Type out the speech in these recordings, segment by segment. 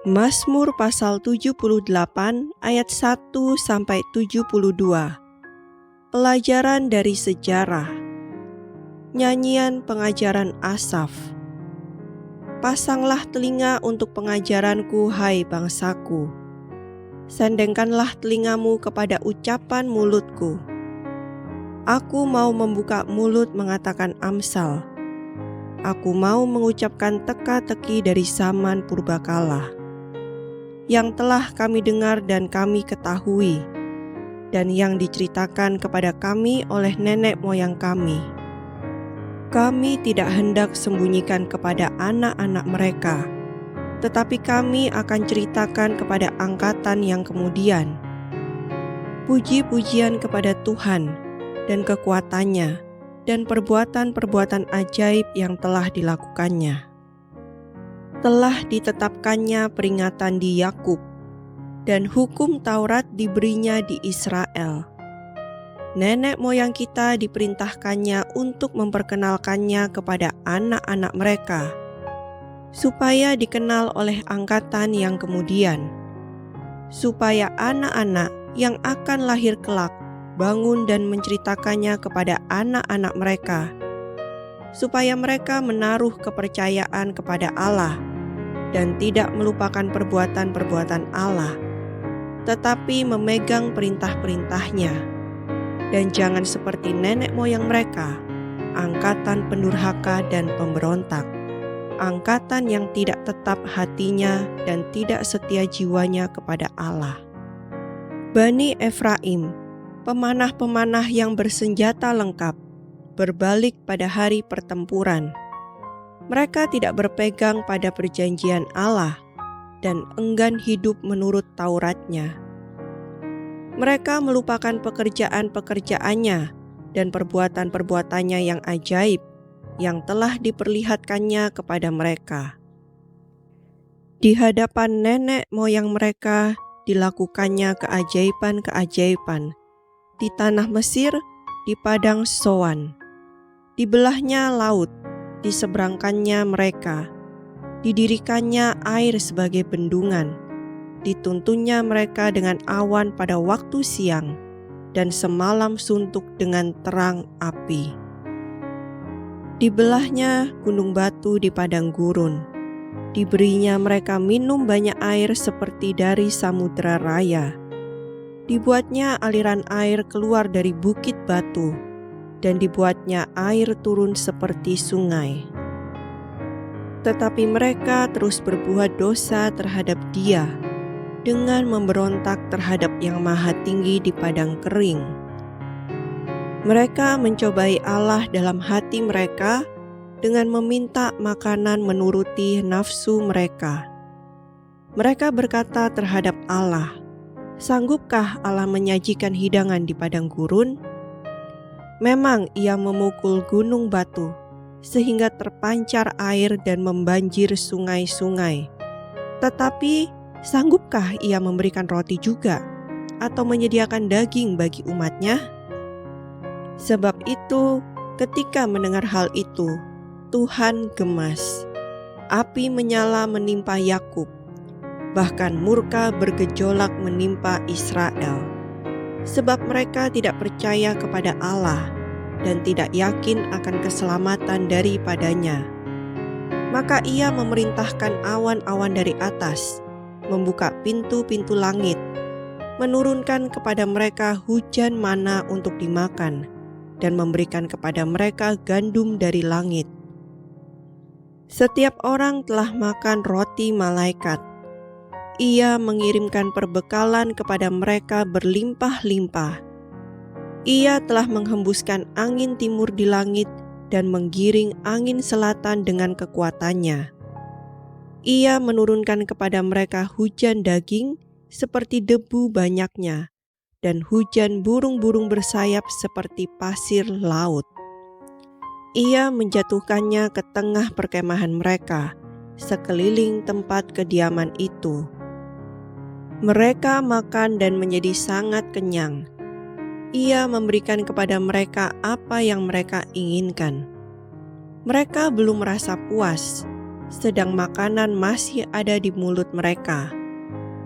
Mazmur pasal 78 ayat 1-72. Pelajaran dari sejarah. Nyanyian pengajaran Asaf. Pasanglah telinga untuk pengajaranku, hai bangsaku. Sandengkanlah telingamu kepada ucapan mulutku. Aku mau membuka mulut mengatakan amsal. Aku mau mengucapkan teka-teki dari zaman purbakala, yang telah kami dengar dan kami ketahui, dan yang diceritakan kepada kami oleh nenek moyang kami. Kami tidak hendak sembunyikan kepada anak-anak mereka, tetapi kami akan ceritakan kepada angkatan yang kemudian. Puji-pujian kepada Tuhan dan kekuatannya, dan perbuatan-perbuatan ajaib yang telah dilakukannya. Telah ditetapkannya peringatan di Yakub, dan hukum Taurat diberinya di Israel. Nenek moyang kita diperintahkannya untuk memperkenalkannya kepada anak-anak mereka, supaya dikenal oleh angkatan yang kemudian, supaya anak-anak yang akan lahir kelak bangun dan menceritakannya kepada anak-anak mereka, supaya mereka menaruh kepercayaan kepada Allah dan tidak melupakan perbuatan-perbuatan Allah, tetapi memegang perintah-perintahnya. Dan jangan seperti nenek moyang mereka, angkatan pendurhaka dan pemberontak, angkatan yang tidak tetap hatinya dan tidak setia jiwanya kepada Allah. Bani Efraim, pemanah-pemanah yang bersenjata lengkap, berbalik pada hari pertempuran. Mereka tidak berpegang pada perjanjian Allah dan enggan hidup menurut Tauratnya. Mereka melupakan pekerjaan-pekerjaannya dan perbuatan-perbuatannya yang ajaib yang telah diperlihatkannya kepada mereka. Di hadapan nenek moyang mereka dilakukannya keajaiban-keajaiban di tanah Mesir, di padang Soan. Dibelahnya laut, diseberangkannya mereka, didirikannya air sebagai bendungan, dituntunnya mereka dengan awan pada waktu siang, dan semalam suntuk dengan terang api. Dibelahnya gunung batu di padang gurun, diberinya mereka minum banyak air seperti dari samudera raya. Dibuatnya aliran air keluar dari bukit batu, dan dibuatnya air turun seperti sungai. Tetapi mereka terus berbuat dosa terhadap Dia dengan memberontak terhadap Yang Maha Tinggi di padang kering. Mereka mencobai Allah dalam hati mereka dengan meminta makanan menuruti nafsu mereka. Mereka berkata terhadap Allah, "Sanggupkah Allah menyajikan hidangan di padang gurun?" Memang Ia memukul gunung batu, sehingga terpancar air dan membanjir sungai-sungai. Tetapi, sanggupkah Ia memberikan roti juga, atau menyediakan daging bagi umat-Nya? Sebab itu, ketika mendengar hal itu, Tuhan gemas. Api menyala menimpa Yakub, bahkan murka bergejolak menimpa Israel. Sebab mereka tidak percaya kepada Allah dan tidak yakin akan keselamatan daripadanya. Maka Ia memerintahkan awan-awan dari atas, membuka pintu-pintu langit, menurunkan kepada mereka hujan mana untuk dimakan, dan memberikan kepada mereka gandum dari langit. Setiap orang telah makan roti malaikat. Ia mengirimkan perbekalan kepada mereka berlimpah-limpah. Ia telah menghembuskan angin timur di langit dan menggiring angin selatan dengan kekuatannya. Ia menurunkan kepada mereka hujan daging seperti debu banyaknya, dan hujan burung-burung bersayap seperti pasir laut. Ia menjatuhkannya ke tengah perkemahan mereka, sekeliling tempat kediaman itu. Mereka makan dan menjadi sangat kenyang. Ia memberikan kepada mereka apa yang mereka inginkan. Mereka belum merasa puas, sedang makanan masih ada di mulut mereka.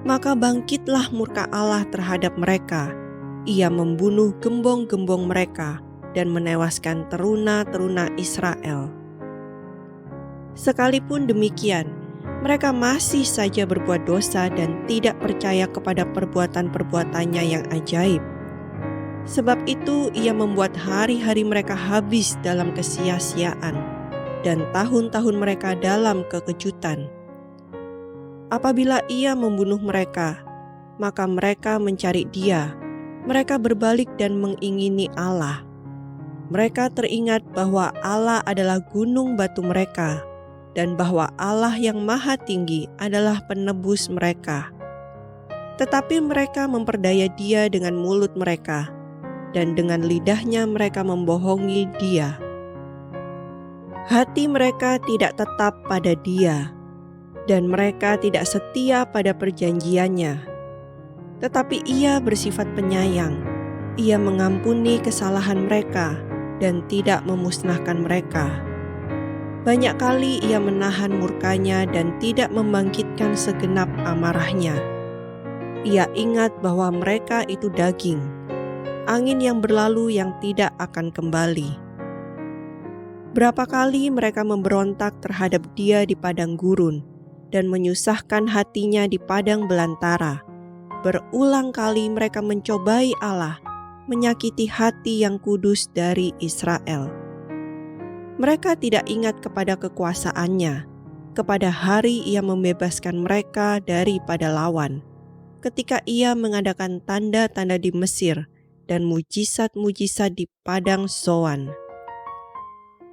Maka bangkitlah murka Allah terhadap mereka. Ia membunuh gembong-gembong mereka dan menewaskan teruna-teruna Israel. Sekalipun demikian, mereka masih saja berbuat dosa dan tidak percaya kepada perbuatan-perbuatannya yang ajaib. Sebab itu ia membuat hari-hari mereka habis dalam kesia-siaan dan tahun-tahun mereka dalam kekejutan. Apabila ia membunuh mereka, maka mereka mencari Dia. Mereka berbalik dan mengingini Allah. Mereka teringat bahwa Allah adalah gunung batu mereka dan bahwa Allah yang Maha Tinggi adalah penebus mereka. Tetapi mereka memperdaya Dia dengan mulut mereka, dan dengan lidahnya mereka membohongi Dia. Hati mereka tidak tetap pada Dia, dan mereka tidak setia pada perjanjiannya. Tetapi Ia bersifat penyayang. Ia mengampuni kesalahan mereka dan tidak memusnahkan mereka. Banyak kali Ia menahan murkanya dan tidak membangkitkan segenap amarahnya. Ia ingat bahwa mereka itu daging, angin yang berlalu yang tidak akan kembali. Berapa kali mereka memberontak terhadap Dia di padang gurun dan menyusahkan hatinya di padang belantara. Berulang kali mereka mencobai Allah, menyakiti hati yang kudus dari Israel. Mereka tidak ingat kepada kekuasaannya, kepada hari Ia membebaskan mereka daripada lawan, ketika Ia mengadakan tanda-tanda di Mesir dan mujizat-mujizat di padang Zoan.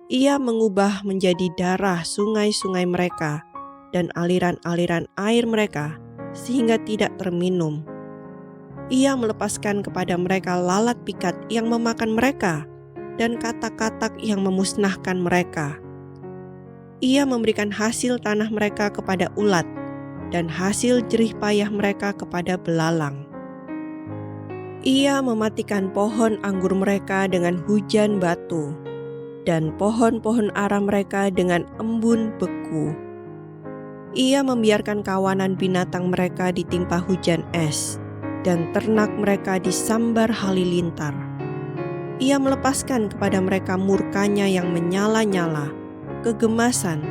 Ia mengubah menjadi darah sungai-sungai mereka dan aliran-aliran air mereka sehingga tidak terminum. Ia melepaskan kepada mereka lalat pikat yang memakan mereka dan katak-katak yang memusnahkan mereka. Ia memberikan hasil tanah mereka kepada ulat dan hasil jerih payah mereka kepada belalang. Ia mematikan pohon anggur mereka dengan hujan batu dan pohon-pohon ara mereka dengan embun beku. Ia membiarkan kawanan binatang mereka ditimpa hujan es, dan ternak mereka disambar halilintar. Ia melepaskan kepada mereka murkanya yang menyala-nyala, kegemasan,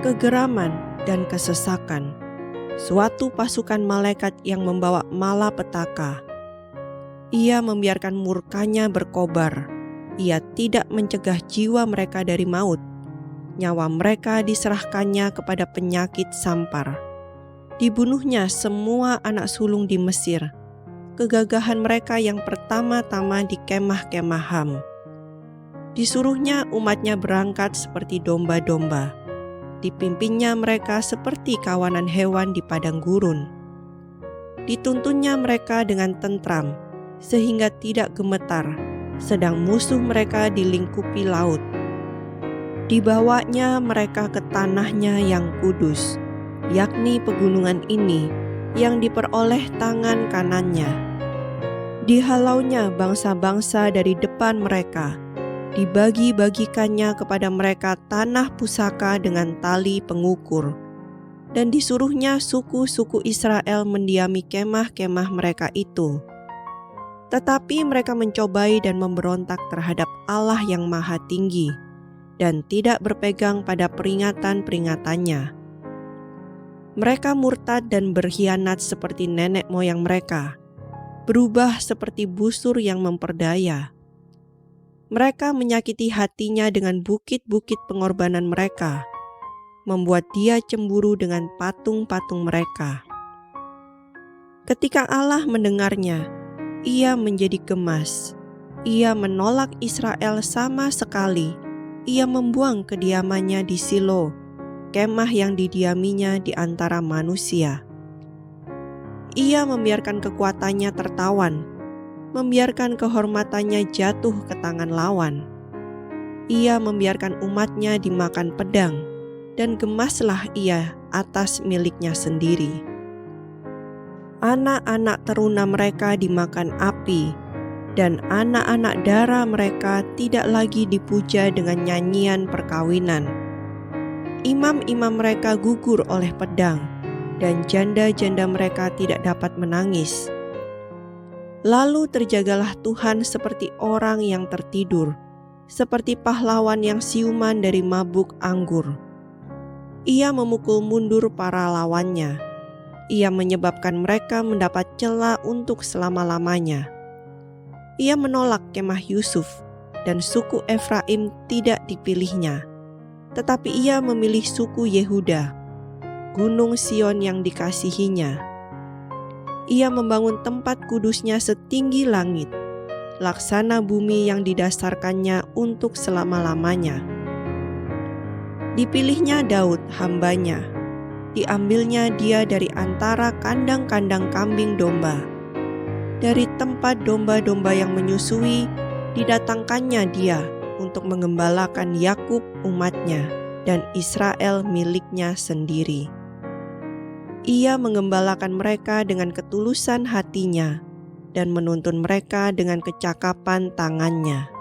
kegeraman, dan kesesakan, suatu pasukan malaikat yang membawa malapetaka. Ia membiarkan murkanya berkobar. Ia tidak mencegah jiwa mereka dari maut. Nyawa mereka diserahkannya kepada penyakit sampar. Dibunuhnya semua anak sulung di Mesir, kegagahan mereka yang pertama-tama di kemah-kemah Ham. Disuruhnya umatnya berangkat seperti domba-domba. Dipimpinnya mereka seperti kawanan hewan di padang gurun. Dituntunnya mereka dengan tentram, sehingga tidak gemetar, sedang musuh mereka dilingkupi laut. Dibawanya mereka ke tanahnya yang kudus, yakni pegunungan ini yang diperoleh tangan kanannya. Dihalaunya bangsa-bangsa dari depan mereka, dibagi-bagikannya kepada mereka tanah pusaka dengan tali pengukur, dan disuruhnya suku-suku Israel mendiami kemah-kemah mereka itu. Tetapi mereka mencobai dan memberontak terhadap Allah yang Maha Tinggi, dan tidak berpegang pada peringatan-peringatannya. Mereka murtad dan berkhianat seperti nenek moyang mereka, berubah seperti busur yang memperdaya. Mereka menyakiti hatinya dengan bukit-bukit pengorbanan mereka, membuat Dia cemburu dengan patung-patung mereka. Ketika Allah mendengarnya, Ia menjadi gemas. Ia menolak Israel sama sekali. Ia membuang kediamannya di Silo, kemah yang didiaminya di antara manusia. Ia membiarkan kekuatannya tertawan, membiarkan kehormatannya jatuh ke tangan lawan. Ia membiarkan umatnya dimakan pedang, dan gemaslah ia atas miliknya sendiri. Anak-anak teruna mereka dimakan api, dan anak-anak dara mereka tidak lagi dipuja dengan nyanyian perkawinan. imam-imam mereka gugur oleh pedang, dan janda-janda mereka tidak dapat menangis. Lalu terjagalah Tuhan seperti orang yang tertidur, seperti pahlawan yang siuman dari mabuk anggur. Ia memukul mundur para lawannya. Ia menyebabkan mereka mendapat celah untuk selama-lamanya. Ia menolak kemah Yusuf, dan suku Efraim tidak dipilihnya. Tetapi ia memilih suku Yehuda, gunung Sion yang dikasihinya. Ia membangun tempat kudusnya setinggi langit, laksana bumi yang didasarkannya untuk selama-lamanya. Dipilihnya Daud hambanya, diambilnya dia dari antara kandang-kandang kambing domba. Dari tempat domba-domba yang menyusui, didatangkannya dia untuk menggembalakan Yakub umatnya dan Israel miliknya sendiri. Ia menggembalakan mereka dengan ketulusan hatinya dan menuntun mereka dengan kecakapan tangannya.